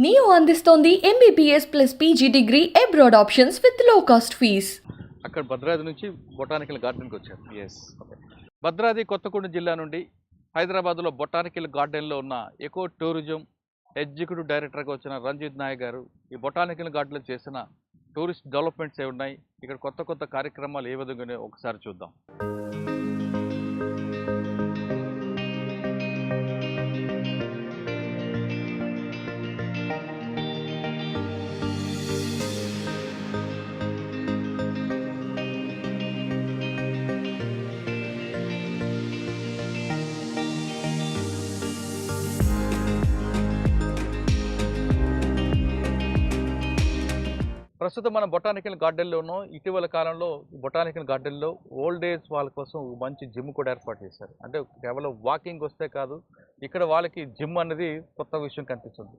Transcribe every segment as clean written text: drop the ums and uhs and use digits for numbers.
Neo అందిస్తోంది MBBS plus PG degree abroad options with లో cost fees. అక్కడ భద్రాద్రి నుంచి బొటానికల్ గార్డెన్కి వచ్చారు. ఎస్. భద్రాద్రి కొత్తగూడెం జిల్లా నుండి హైదరాబాద్లో బొటానికల్ గార్డెన్లో ఉన్న ఎకో టూరిజం ఎగ్జిక్యూటివ్ డైరెక్టర్గా వచ్చిన రంజిత్ నాయక్ గారు ఈ బొటానికల్ గార్డెన్లో చేసిన టూరిస్ట్ డెవలప్మెంట్స్ ఏ ఉన్నాయి, ఇక్కడ కొత్త కొత్త కార్యక్రమాలు ఏ విధంగా ఒకసారి చూద్దాం. ప్రస్తుతం మనం బొటానికల్ గార్డెన్లో ఉన్నాం. ఇటీవల కాలంలో బొటానికల్ గార్డెన్లో ఓల్డ్ ఏజ్ వాళ్ళ కోసం మంచి జిమ్ కూడా ఏర్పాటు చేశారు. అంటే కేవలం వాకింగ్ వస్తే కాదు, ఇక్కడ వాళ్ళకి జిమ్ అనేది కొత్త విషయం కనిపిస్తుంది.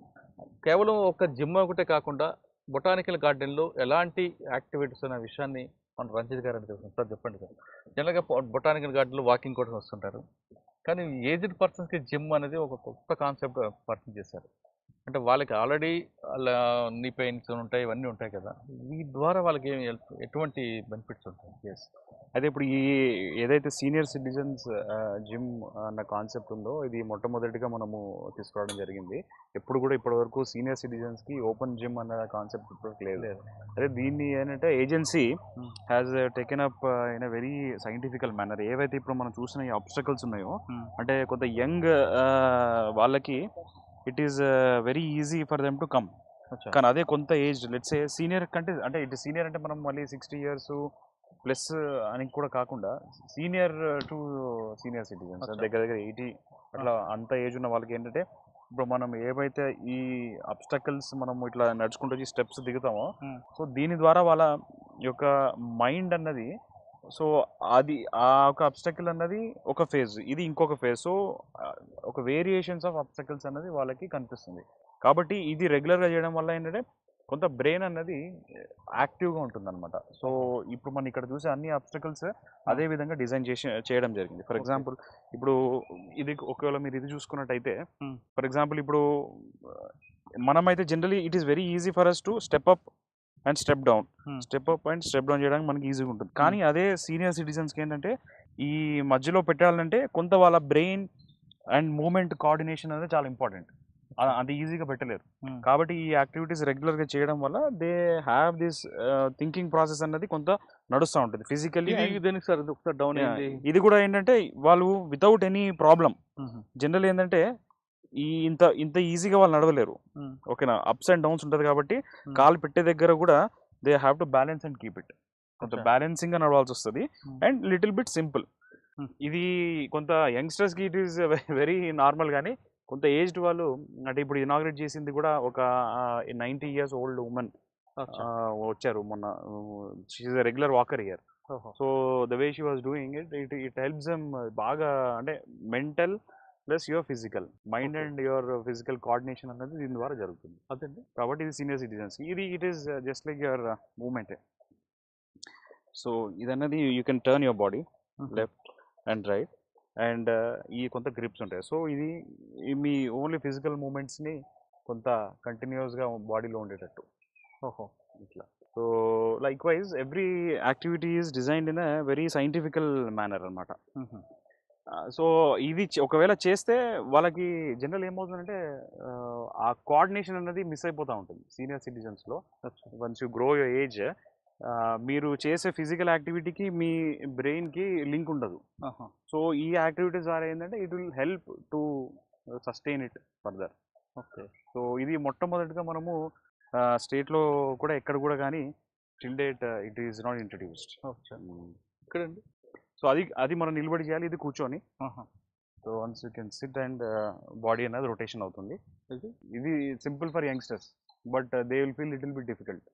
కేవలం ఒక జిమ్ ఒకటే కాకుండా బొటానికల్ గార్డెన్లో ఎలాంటి యాక్టివిటీస్ అనే విషయాన్ని మన రంజిత్ గారు అని సార్ చెప్పండి సార్. జనరల్గా బొటానికల్ గార్డెన్లో వాకింగ్ కోసం వస్తుంటారు, కానీ ఏజ్డ్ పర్సన్స్కి జిమ్ అనేది ఒక కొత్త కాన్సెప్ట్ పరిచయం చేశారు. అంటే వాళ్ళకి ఆల్రెడీ అలా నీ పెయిన్స్ ఉంటాయి, ఇవన్నీ ఉంటాయి కదా, వీటి ద్వారా వాళ్ళకి ఎటువంటి బెనిఫిట్స్ ఉంటాయి? ఎస్. అయితే ఇప్పుడు ఈ ఏదైతే సీనియర్ సిటిజన్స్ జిమ్ అన్న కాన్సెప్ట్ ఉందో, ఇది మొట్టమొదటిగా మనము తీసుకురావడం జరిగింది. ఎప్పుడు కూడా ఇప్పటివరకు సీనియర్ సిటిజన్స్కి ఓపెన్ జిమ్ అన్న కాన్సెప్ట్ ఇప్పటివరకు లేదు. అదే దీన్ని ఏంటంటే agency has taken up in a very scientifical manner. ఏవైతే ఇప్పుడు మనం చూసిన ఈ ఆబ్స్టకల్స్ ఉన్నాయో, అంటే కొంత యంగ్ వాళ్ళకి it is very easy for them to come. కానీ అదే కొంత ఏజ్ లెట్స్ ఏ సీనియర్ కంటే, అంటే ఇటు సీనియర్ అంటే మనం మళ్ళీ 60 years ప్లస్ అని కూడా కాకుండా సీనియర్ టు సీనియర్ సిటిజన్స్ దగ్గర దగ్గర 80 అట్లా అంత ఏజ్ ఉన్న వాళ్ళకి ఏంటంటే, ఇప్పుడు మనం ఏవైతే ఈ అబ్స్టకల్స్ మనం ఇట్లా నడుచుకుంటూ వచ్చి స్టెప్స్ దిగుతామో, సో దీని ద్వారా వాళ్ళ యొక్క మైండ్ అన్నది, సో అది ఆ ఒక అబ్స్టకల్ అన్నది ఒక ఫేజ్, ఇది ఇంకొక ఫేజ్. సో ఒక వేరియేషన్స్ ఆఫ్ అబ్స్టకల్స్ అన్నది వాళ్ళకి కనిపిస్తుంది. కాబట్టి ఇది రెగ్యులర్గా చేయడం వల్ల ఏంటంటే కొంత బ్రెయిన్ అన్నది యాక్టివ్గా ఉంటుంది అనమాట. సో ఇప్పుడు మనం ఇక్కడ చూసే అన్ని అబ్స్టకల్స్ అదే విధంగా డిజైన్ చేయడం జరిగింది. ఫర్ ఎగ్జాంపుల్ ఇప్పుడు ఇది ఒకవేళ మీరు ఇది చూసుకున్నట్టయితే, ఫర్ ఎగ్జాంపుల్ ఇప్పుడు మనమైతే generally it is very easy for us to step up and step down, step up and step down చేయడానికి మనకి ఈజీగా ఉంటుంది. కానీ అదే సీనియర్ సిటిజన్స్కి ఏంటంటే ఈ మధ్యలో పెట్టాలంటే కొంత వాళ్ళ బ్రెయిన్ అండ్ మూమెంట్ కోఆర్డినేషన్ అనేది చాలా ఇంపార్టెంట్. అది ఈజీగా పెట్టలేరు. కాబట్టి ఈ యాక్టివిటీస్ రెగ్యులర్గా చేయడం వల్ల they have this thinking process అన్నది కొంత నడుస్తూ ఉంటుంది ఫిజికల్లీ. దేనికి సార్ డౌన్ అయింది? ఇది కూడా ఏంటంటే వాళ్ళు వితౌట్ ఎనీ ప్రాబ్లం, జనరల్ ఏంటంటే ఈ ఇంత ఇంత ఈజీగా వాళ్ళు నడవలేరు. ఓకేనా, అప్స్ అండ్ డౌన్స్ ఉంటుంది కాబట్టి కాలు పెట్టే దగ్గర కూడా they have to balance and keep it. కొంత బ్యాలెన్సింగ్గా నడవాల్సి వస్తుంది అండ్ లిటిల్ బిట్ సింపుల్. ఇది కొంత యంగ్స్టర్స్కి ఇట్ ఈస్ వెరీ నార్మల్, కానీ కొంత ఏజ్డ్ వాళ్ళు, అంటే ఇప్పుడు ఇనాగ్రేట్ చేసింది కూడా ఒక 90 years old ఉమెన్ వచ్చారు మొన్న. She's a regular walker here. So the way she was doing it helps them బాగా, అంటే mental plus your physical mind and your physical coordination అనేది దీని ద్వారా జరుగుతుంది. అదండి. కాబట్టి ఇది సీనియర్ సిటిజన్స్, ఇది it is just like your movement. So ఇదన్నది you can turn your body left and right, and ఈ కొంత గ్రిప్స్ ఉంటాయి. సో ఇది మీ ఓన్లీ ఫిజికల్ మూమెంట్స్ని కొంత కంటిన్యూస్గా బాడీలో ఉండేటట్టు. ఇట్లా. So likewise every activity is designed in a very scientifical manner అనమాట. సో ఇది ఒకవేళ చేస్తే వాళ్ళకి జనరల్ ఏమవుతుందంటే ఆ కోఆర్డినేషన్ అనేది మిస్ అయిపోతూ ఉంటుంది సీనియర్ సిటిజన్స్లో. Once you grow your age, మీరు చేసే ఫిజికల్ యాక్టివిటీకి మీ బ్రెయిన్కి లింక్ ఉండదు. సో ఈ యాక్టివిటీస్ ద్వారా ఏంటంటే it will help to sustain it further. Okay. So ఇది మొట్టమొదటిగా మనము స్టేట్లో కూడా ఎక్కడ కూడా కానీ till date it is not introduced. ఇక్కడండి. సో అది మనం నిలబడి చేయాలి, ఇది కూర్చొని. So once you can sit and body అనేది రొటేషన్ అవుతుంది. ఇది simple for youngsters, but they will feel little bit difficult.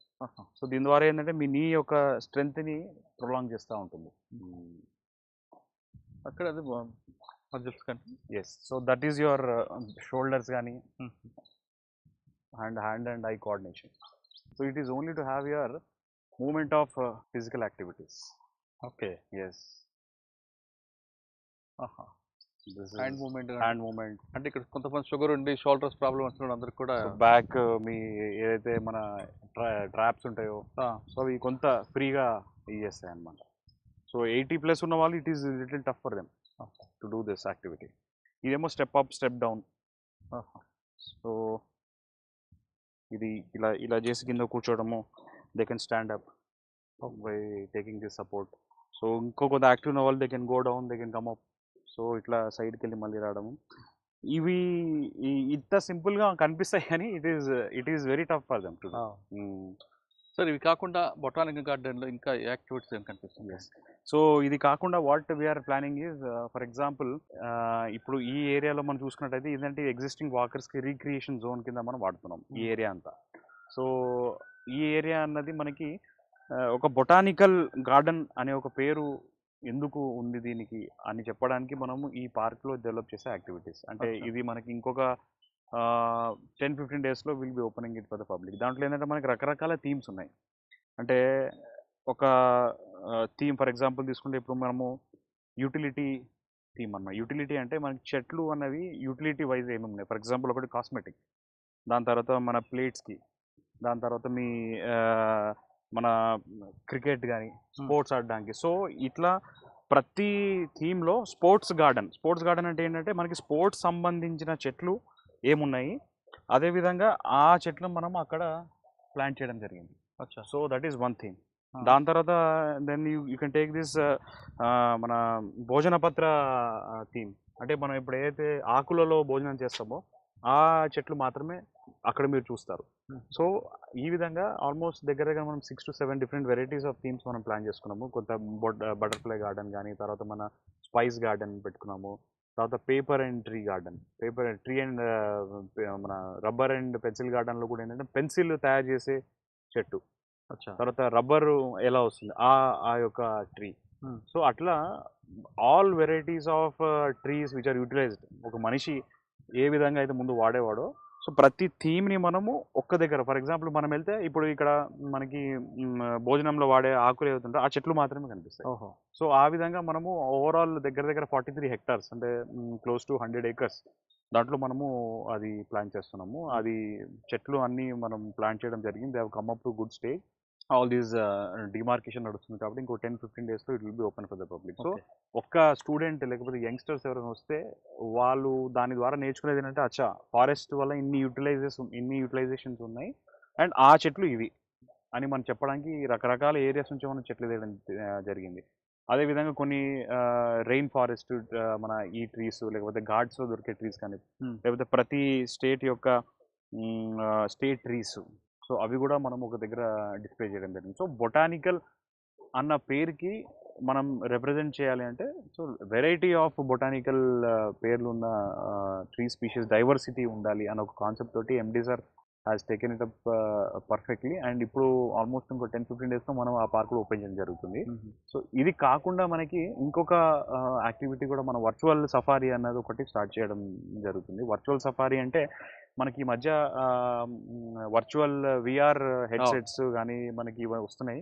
So దీని ద్వారా ఏంటంటే మీ నీ యొక్క స్ట్రెంగ్త్ని ప్రొలాంగ్ చేస్తూ ఉంటుంది. అక్కడ అది yes. So that is your shoulders కానీ hand and eye coordination. So it is only to have your movement of physical activities. Okay. Yes. Hand movement hand movement. అంటే ఇక్కడ కొంతమంది షుగర్ ఉండి షోల్డర్స్ ప్రాబ్లమ్ వస్తున్న అందరికి కూడా బ్యాక్ మీ ఏదైతే మన ట్రాప్స్ ఉంటాయో సో అవి కొంత ఫ్రీగా ఇచ్చేస్తాయి అనమాట. సో 80+ ఉన్న వాళ్ళు it is little tough for them to do this activity. ఇదేమో step up step down. So ఇది ఇలా ఇలా చేసి కింద కూర్చోవడము, they can stand up by taking this support. So ఇంకో కొంత యాక్టివ్ ఉన్న వాళ్ళు they can go down, they can come up. So ఇట్లా సైడ్కి వెళ్ళి మళ్ళీ రావడము. ఇవి ఇంత సింపుల్గా కనిపిస్తాయి కానీ it is very tough for them to. Sir ఇవి కాకుండా బొటానికల్ గార్డెన్లో ఇంకా యాక్టివిటీస్ ఏం కనిపిస్తుంది? సో ఇది కాకుండా what we are planning is for example ఇప్పుడు ఈ ఏరియాలో మనం చూసుకున్నట్టయితే ఏంటంటే ఎగ్జిస్టింగ్ వాకర్స్కి రీక్రియేషన్ జోన్ కింద మనం వాడుతున్నాం ఈ ఏరియా అంతా. సో ఈ ఏరియా అన్నది మనకి ఒక బొటానికల్ గార్డెన్ అనే ఒక పేరు ఎందుకు ఉంది దీనికి అని చెప్పడానికి మనము ఈ పార్క్లో డెవలప్ చేసే యాక్టివిటీస్. అంటే ఇది మనకి ఇంకొక 10-15 డేస్లో will be opening it for the public. దాంట్లో ఏంటంటే మనకి రకరకాల థీమ్స్ ఉన్నాయి. అంటే ఒక థీమ్ ఫర్ ఎగ్జాంపుల్ తీసుకుంటే ఇప్పుడు మనము యూటిలిటీ థీమ్ అన్నమాట. యూటిలిటీ అంటే మనకి చెట్లు అన్నవి యూటిలిటీ వైజ్ ఏమి ఉన్నాయి. ఫర్ ఎగ్జాంపుల్ ఒకటి కాస్మెటిక్, దాని తర్వాత మన ప్లేట్స్కి, దాని తర్వాత మీ మన క్రికెట్ కానీ స్పోర్ట్స్ ఆడడానికి. సో ఇట్లా ప్రతి థీమ్లో స్పోర్ట్స్ గార్డెన్ అంటే ఏంటంటే మనకి స్పోర్ట్స్ సంబంధించిన చెట్లు ఏమున్నాయి, అదేవిధంగా ఆ చెట్లు మనం అక్కడ ప్లాంట్ చేయడం జరిగింది. So that is one thing. దాని తర్వాత then you can take this మన భోజనపత్ర థీమ్. అంటే మనం ఇప్పుడు ఏదైతే ఆకులలో భోజనం చేస్తామో ఆ చెట్లు మాత్రమే అక్కడ మీరు చూస్తారు. సో ఈ విధంగా ఆల్మోస్ట్ దగ్గర మనం 6 to 7 different varieties of themes మనం ప్లాన్ చేసుకున్నాము. కొంత బటర్ఫ్లై గార్డెన్ కానీ, తర్వాత మన స్పైస్ గార్డెన్ పెట్టుకున్నాము, తర్వాత paper and tree garden, paper tree and మన రబ్బర్ అండ్ పెన్సిల్ గార్డెన్లో కూడా ఏంటంటే పెన్సిల్ తయారు చేసే చెట్టు, తర్వాత రబ్బర్ ఎలా వస్తుంది ఆ యొక్క ట్రీ. సో అట్లా all varieties of trees which are utilized. ఒక మనిషి ఏ విధంగా అయితే ముందు వాడేవాడో సో ప్రతి థీమ్ని మనము ఒక్క దగ్గర, ఫర్ ఎగ్జాంపుల్ మనం వెళ్తే ఇప్పుడు ఇక్కడ మనకి భోజనంలో వాడే ఆకులు ఏవైతుంటే ఆ చెట్లు మాత్రమే కనిపిస్తాయి. సో ఆ విధంగా మనము ఓవరాల్ దగ్గర 43 hectares అంటే క్లోజ్ టు 100 acres దాంట్లో మనము అది ప్లాన్ చేస్తున్నాము. అది చెట్లు అన్నీ మనం ప్లాన్ చేయడం జరిగింది. They have come up to good stage. All these demarcation నడుస్తుంది కాబట్టి ఇంకో 10-15 డేస్లో it will be open for the public. So ఒక్క స్టూడెంట్ లేకపోతే యంగ్స్టర్స్ ఎవరైనా వస్తే వాళ్ళు దాని ద్వారా నేర్చుకునేది ఏంటంటే అచ్చా ఫారెస్ట్ వల్ల ఇన్ని యూటిలైజేషన్స్ ఉన్నాయి అండ్ ఆ చెట్లు ఇవి అని మనం చెప్పడానికి రకరకాల ఏరియాస్ నుంచి మనం చెట్లు వేయడం జరిగింది. అదేవిధంగా కొన్ని రెయిన్ ఫారెస్ట్ మన ఈ ట్రీస్ లేకపోతే ఘాట్స్లో దొరికే ట్రీస్ కానీ లేకపోతే ప్రతి స్టేట్ యొక్క స్టేట్ ట్రీస్, సో అవి కూడా మనం ఒక దగ్గర డిస్ప్లే చేయడం జరిగింది. సో బొటానికల్ అన్న పేరుకి మనం రిప్రజెంట్ చేయాలి అంటే సో వెరైటీ ఆఫ్ బొటానికల్ పేర్లు ఉన్న ట్రీ స్పీషీస్ డైవర్సిటీ ఉండాలి అన్న ఒక కాన్సెప్ట్ తోటి MD sir has taken it up perfectly. And ఇప్పుడు ఆల్మోస్ట్ ఇంకో 10-15 డేస్లో మనం ఆ పార్కులో ఓపెన్ చేయడం జరుగుతుంది. సో ఇది కాకుండా మనకి ఇంకొక యాక్టివిటీ కూడా మన వర్చువల్ సఫారీ అన్నది ఒకటి స్టార్ట్ చేయడం జరుగుతుంది. వర్చువల్ సఫారీ అంటే మనకి ఈ మధ్య వర్చువల్ విఆర్ హెడ్సెట్స్ కానీ మనకి వస్తున్నాయి.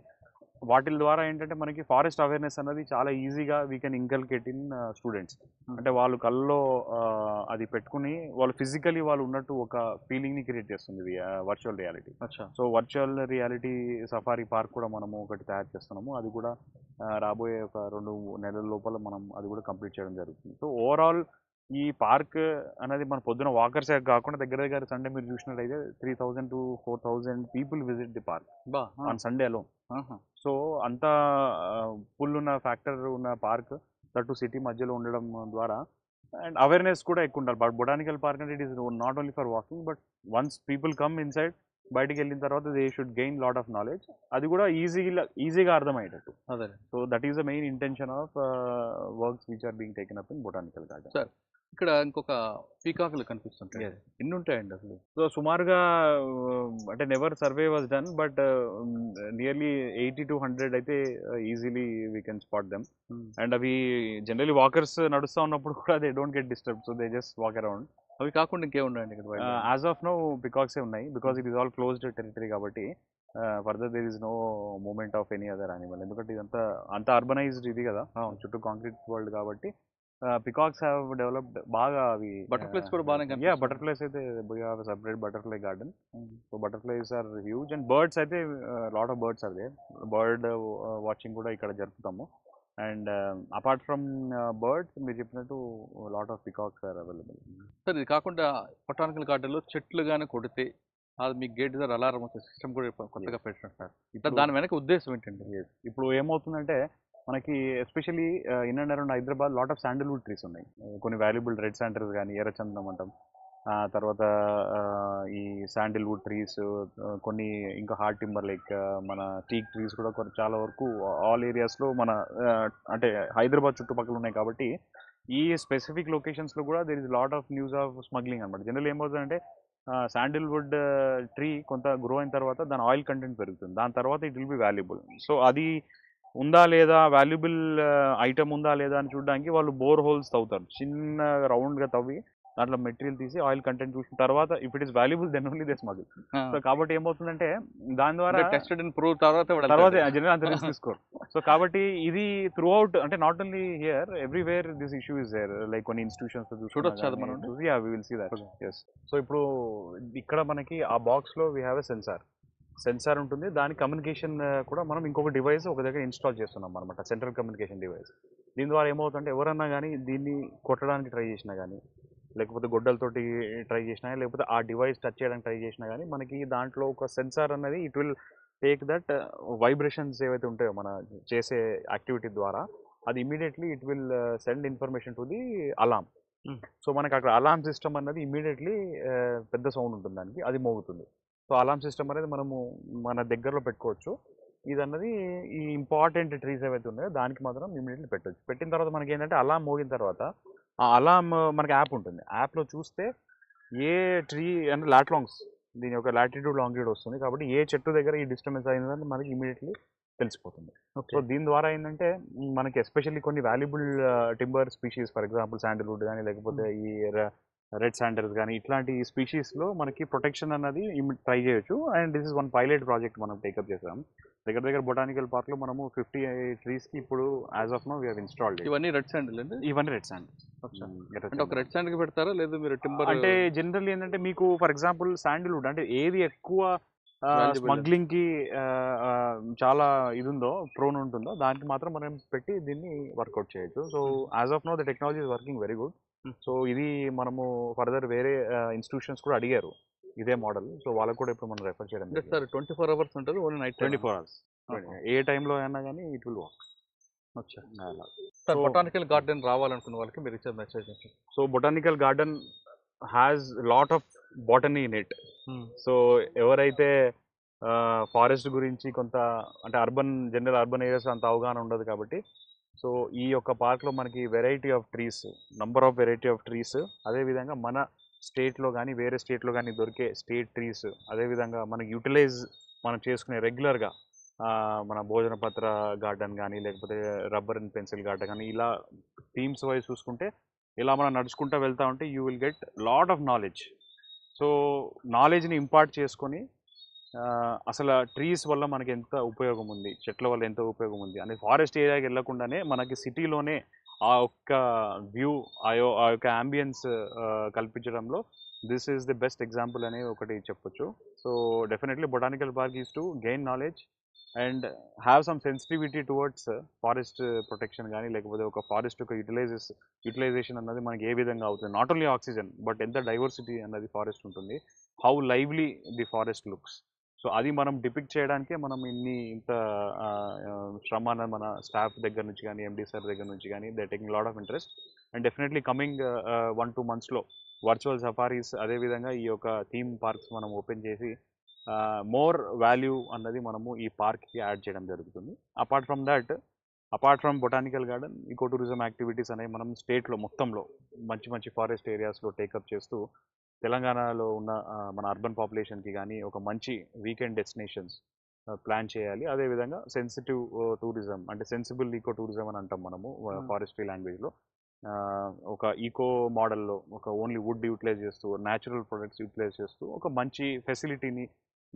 వాటి ద్వారా ఏంటంటే మనకి ఫారెస్ట్ అవేర్నెస్ అన్నది చాలా ఈజీగా we can inculcate in students. అంటే వాళ్ళు కళ్ళలో అది పెట్టుకుని వాళ్ళు ఫిజికలీ వాళ్ళు ఉన్నట్టు ఒక ఫీలింగ్ని క్రియేట్ చేస్తుంది virtual reality. So virtual reality safari park కూడా మనము ఒకటి తయారు చేస్తున్నాము. అది కూడా రాబోయే ఒక 2 నెలల లోపల మనం అది కూడా కంప్లీట్ చేయడం జరుగుతుంది. సో ఓవరాల్ ఈ పార్క్ అనేది మన పొద్దున వాకర్స్ కాకుండా దగ్గర సండే మీరు చూసినట్లయితే 3,000 to 4,000 people visit the park on Sunday alone. So అంత ఫుల్ ఉన్న ఫ్యాక్టర్ ఉన్న పార్క్ దట్టు సిటీ మధ్యలో ఉండడం ద్వారా అండ్ అవేర్నెస్ కూడా ఎక్కువ ఉండాలి. బట్ బొటానికల్ పార్క్ అంటే it is not only for walking but once people come inside బయటికి వెళ్ళిన తర్వాత they should gain lot of knowledge. అది కూడా ఈజీగా అర్థమయ్యేటట్టు. So that is the main intention of works which are being taken up in botanical garden. Sir ఇక్కడ ఇంకొక పీకాకులు కనిపిస్తుంటాయి, ఎన్ని ఉంటాయండి అసలు? సో సుమారుగా అంటే never survey was done but nearly 80 to 100 అయితే easily we can spot them. And అవి జనరలీ వాకర్స్ నడుస్తూ ఉన్నప్పుడు కూడా they don't get disturb, so they just walk around. అవి కాకుండా ఇంకేమున్నాయండి ఇక్కడ? యాజ్ ఆఫ్ నో పికాక్సే ఉన్నాయి because it is all closed territory కాబట్టి further there is no movement of any other animal. ఎందుకంటే ఇదంతా అంత అర్బనైజ్డ్ ఇది కదా, చుట్టూ కాంక్రీట్ వరల్డ్ కాబట్టి పికాక్స్ హ్యావ్ డెవలప్డ్ బాగా అవి. Butterflies కూడా బాగానే యా కనిపిస్తున్నాయి. బటర్ఫ్లైస్ అయితే we have separate butterfly garden. So butterflies are huge and birds అయితే lot of birds are there. Bird watching కూడా ఇక్కడ జరుపుతాము. అండ్ అపార్ట్ ఫ్రమ్ బర్డ్స్ మీరు చెప్పినట్టు lot of peacocks are available. Sir ఇది కాకుండా బొటానికల్ గార్డెన్లో చెట్లు కానీ కొడితే అది మీ గేట్ దగ్గర అలారం వచ్చే సిస్టమ్ కూడా కొత్తగా పెట్టినట్టున్నారు. ఇట్లా దాని వెనక ఉద్దేశం ఏంటండి? ఇప్పుడు ఏమవుతుందంటే మనకి especially in and around Hyderabad lot of sandalwood trees ఉన్నాయి. కొన్ని వాల్యుబుల్ రెడ్ శాండల్స్ కానీ ఎర్రచందనం అంటాం. తర్వాత ఈ శాండిల్వుడ్ ట్రీస్, కొన్ని ఇంకా హార్డ్ టింబర్ లైక్ మన టీక్ ట్రీస్ కూడా కొన్ని చాలా వరకు ఆల్ ఏరియాస్లో మన అంటే హైదరాబాద్ చుట్టుపక్కల ఉన్నాయి. కాబట్టి ఈ స్పెసిఫిక్ లొకేషన్స్లో కూడా there is lot of news of smuggling అనమాట. జనరల్ ఏమవుతుందంటే శాండిల్వుడ్ ట్రీ కొంత గ్రో అయిన తర్వాత దాని ఆయిల్ కంటెంట్ పెరుగుతుంది. దాని తర్వాత it will be valuable. So అది ఉందా లేదా, వాల్యుబుల్ ఐటమ్ ఉందా లేదా అని చూడడానికి వాళ్ళు బోర్ హోల్స్ తవ్వుతారు. చిన్న రౌండ్గా తవ్వి దాంట్లో మెటీరియల్ తీసి ఆయిల్ కంటెంట్ చూసిన తర్వాత if it is valuable then only they smuggle. So కాబట్టి ఏమవుతుందంటే దాని ద్వారా టెస్టెడ్ అండ్ ప్రూవ్ తర్వాత జనరల్ అంత రిస్క్ తీసుకోరు. సో కాబట్టి ఇది త్రూ అవుట్ అంటే not only here everywhere this issue is there. Like కొన్ని ఇన్స్టిట్యూషన్స్ చూడొచ్చు అది మనం. We will see that. Yes. So ఇప్పుడు ఇక్కడ మనకి ఆ బాక్స్లో వీ హ్యావ్ ఎ సెన్సార్ ఉంటుంది. దాని కమ్యూనికేషన్ కూడా మనం ఇంకొక డివైస్ ఒక దగ్గర ఇన్స్టాల్ చేస్తున్నాం అనమాట, సెంట్రల్ కమ్యూనికేషన్ డివైస్. దీని ద్వారా ఏమవుతుందంటే ఎవరన్నా కానీ దీన్ని కొట్టడానికి ట్రై చేసినా కానీ, లేకపోతే గొడ్డలతోటి ట్రై చేసినా కానీ, లేకపోతే ఆ డివైస్ టచ్ చేయడానికి ట్రై చేసినా కానీ మనకి దాంట్లో ఒక సెన్సార్ అన్నది it will take that vibrations ఏవైతే ఉంటాయో మన చేసే యాక్టివిటీ ద్వారా అది immediately it will send information to the Alam. So మనకి అక్కడ అలామ్ సిస్టమ్ అన్నది ఇమీడియట్లీ పెద్ద సౌండ్ ఉంటుంది దానికి, అది మోగుతుంది. సో అలామ్ సిస్టమ్ అనేది మనము మన దగ్గరలో పెట్టుకోవచ్చు. ఇది అన్నది ఈ ఇంపార్టెంట్ ట్రీస్ ఏవైతే ఉన్నాయో దానికి మాత్రం ఇమీడియట్లీ పెట్టవచ్చు. పెట్టిన తర్వాత మనకి ఏంటంటే అలామ్ మోగిన తర్వాత ఆ అలామ్ మనకి యాప్ ఉంటుంది. యాప్లో చూస్తే ఏ ట్రీ అంటే లాట్లాంగ్స్, దీని యొక్క లాటిట్యూడ్ లాంగిట్యూడ్ వస్తుంది. కాబట్టి ఏ చెట్టు దగ్గర ఈ డిస్టర్బెన్స్ అయిందని మనకి ఇమీడియట్లీ తెలిసిపోతుంది. సో దీని ద్వారా ఏంటంటే మనకి ఎస్పెషల్లీ కొన్ని valuable timber species, for example Sandalwood కానీ, లేకపోతే ఈ రెడ్ శాండల్స్ కానీ, ఇట్లాంటి స్పీషీస్లో మనకి ప్రొటెక్షన్ అన్నది ట్రై చేయొచ్చు. And this is one pilot project మనం టేకప్ చేసాం. దగ్గర బొటానికల్ పార్క్లో మనము 50 ట్రీస్కి ఇప్పుడు as of now we have installed. ఇవన్నీ రెడ్ శాండిల్ అండి? ఇవన్నీ రెడ్ శాండిల్. అంటే ఒక రెడ్ శాండిల్కి పెడతారా లేదు మీరు టింబర్? అంటే జనరల్లీ ఏంటంటే మీకు ఫర్ ఎగ్జాంపుల్ శాండిల్వుడ్ అంటే ఏది ఎక్కువ స్మగ్లింగ్కి చాలా ఇది ఉందో, ప్రోన్ ఉంటుందో దానికి మాత్రం మనం పెట్టి దీన్ని వర్కౌట్ చేయొచ్చు. So as of know the technology is working very good. So ఇది మనము ఫర్దర్ వేరే ఇన్స్టిట్యూషన్స్ కూడా అడిగారు ఇదే మోడల్. సో వాళ్ళకు కూడా ఇప్పుడు మనం రెఫర్ చేయడం. సార్ 24 అవర్స్ ఉంటుంది, ఓన్లీ నైట్? 24 అవర్స్. ఏ టైంలో అయినా కానీ it will work. Sir botanical garden రావాలనుకున్న వాళ్ళకి మీరు ఇచ్చే మెసేజ్ ఏంటి? So botanical garden has lot of botany in it. So ఎవరైతే ఫారెస్ట్ గురించి కొంత అంటే జనరల్ అర్బన్ ఏరియాస్ అంత అవగాహన ఉండదు కాబట్టి, సో ఈ యొక్క పార్క్లో మనకి variety of trees, number of variety of trees, అదేవిధంగా మన స్టేట్లో కానీ వేరే స్టేట్లో కానీ దొరికే స్టేట్ ట్రీస్, అదేవిధంగా మనకి యూటిలైజ్ మనం చేసుకునే రెగ్యులర్గా మన భోజనపత్ర గార్డెన్ కానీ, లేకపోతే రబ్బర్ అండ్ పెన్సిల్ గార్డెన్ కానీ, ఇలా థీమ్స్ వైజ్ చూసుకుంటే ఇలా మనం నడుచుకుంటూ వెళ్తూ ఉంటే you will get lot of knowledge. So నాలెడ్జ్ని ఇంపార్ట్ చేసుకొని అసలు ట్రీస్ వల్ల మనకి ఎంత ఉపయోగం ఉంది, చెట్ల వల్ల ఎంత ఉపయోగం ఉంది అనేది ఫారెస్ట్ ఏరియాకి వెళ్ళకుండానే మనకి సిటీలోనే ఆ యొక్క వ్యూ, ఆ యొక్క అంబియన్స్ కల్పించడంలో this is the best example అని ఒకటి చెప్పొచ్చు. So definitely botanical park is to gain knowledge and have some sensitivity towards forest protection కానీ, లేకపోతే ఒక ఫారెస్ట్ యొక్క యూటిలైజేషన్ అన్నది మనకి ఏ విధంగా అవుతుంది, నాట్ ఓన్లీ ఆక్సిజన్ బట్ ఎంత డైవర్సిటీ అన్నది ఫారెస్ట్ ఉంటుంది, how lively the forest looks. So అది మనం డిపిక్ట్ చేయడానికే మనం ఇంత శ్రమ మన స్టాఫ్ దగ్గర నుంచి కానీ, ఎండి సార్ దగ్గర నుంచి కానీ, they taking lot of interest. And definitely coming 1-2 monthsలో వర్చువల్ సఫారీస్, అదేవిధంగా ఈ యొక్క థీమ్ పార్క్స్ మనం ఓపెన్ చేసి మోర్ వాల్యూ అన్నది మనము ఈ పార్క్కి యాడ్ చేయడం జరుగుతుంది. Apart from botanical garden, eco tourism activities అనేవి మనం స్టేట్లో మొత్తంలో మంచి ఫారెస్ట్ ఏరియాస్లో టేకప్ చేస్తూ తెలంగాణలో ఉన్న మన అర్బన్ పాపులేషన్కి కానీ ఒక మంచి వీకెండ్ డెస్టినేషన్స్ ప్లాన్ చేయాలి. అదేవిధంగా సెన్సిటివ్ టూరిజం అంటే సెన్సిబుల్ ఈకో టూరిజం అని అంటాం మనము ఫారెస్ట్రీ లాంగ్వేజ్లో. ఒక ఈకో మోడల్లో ఒక ఓన్లీ వుడ్ యూటిలైజ్ చేస్తూ, న్యాచురల్ ప్రొడక్ట్స్ యూటిలైజ్ చేస్తూ ఒక మంచి ఫెసిలిటీని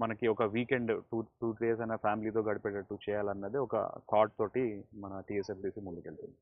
మనకి ఒక వీకెండ్ టూ డేస్ అయినా ఫ్యామిలీతో గడిపేటట్టు చేయాలన్నది ఒక థాట్ తోటి మన TSFDC ముందుకెళ్తుంది.